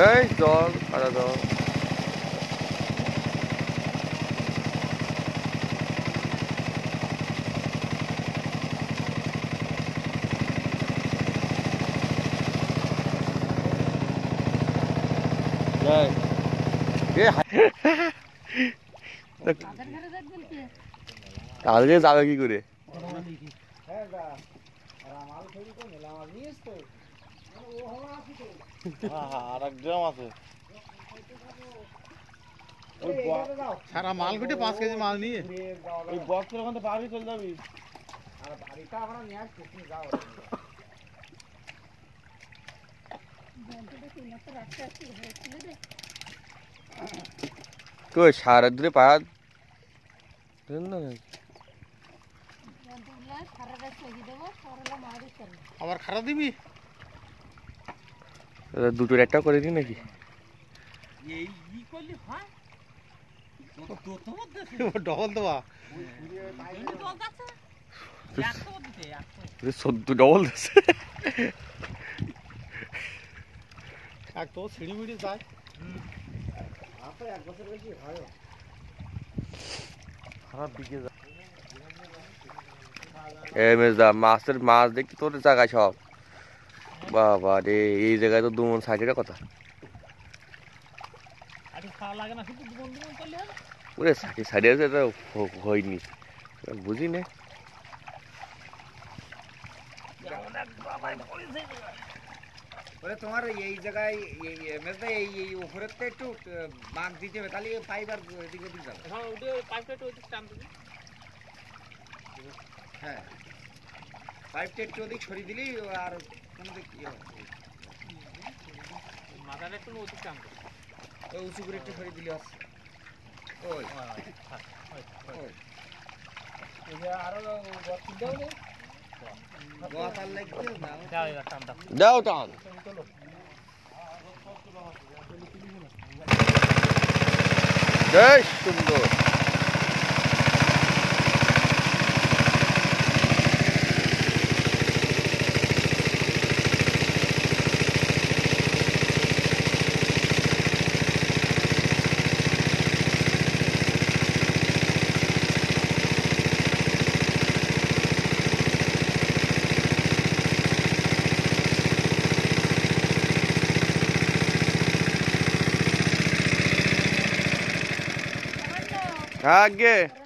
এই জল সারা জল তাহলে যাবে কি করে? সারা মাল কুটে 5 কেজি মাল নিয়ে ওই বক্সের ওখানে বাড়ি চলে যাবি। কই সারা দূরে পাহাড় আবার খারাপ দিবি দুটোর একটা করে দিই নাকি? ডবল দেওয়া 14 ডবল দিচ্ছে এক তো সিঁড়ি মিড়ি যায়। খারাপ দিকে যায় মাছের মাছ দেখতে তোর জায়গায় সব বাবা রে এই জায়গায় তো দুমন সাইডের কথা পুরো সাইডে সাইডে হয়নি বুঝি না তোমার এই জায়গায় এই উপরের তো একটু মাছ দিতে হবে তাহলে পাইপ আর এদিক ওদিক যাবে। হ্যাঁ পাইপটা একটু ওদিক সরিয়ে দিলেই আর কোনো কি হবে মাথাটা একটু ওদিক টানবে ওই উঁচু করে একটু সরিয়ে দিলে আছে ওই আরো দাও টান বেশ সুন্দর आगे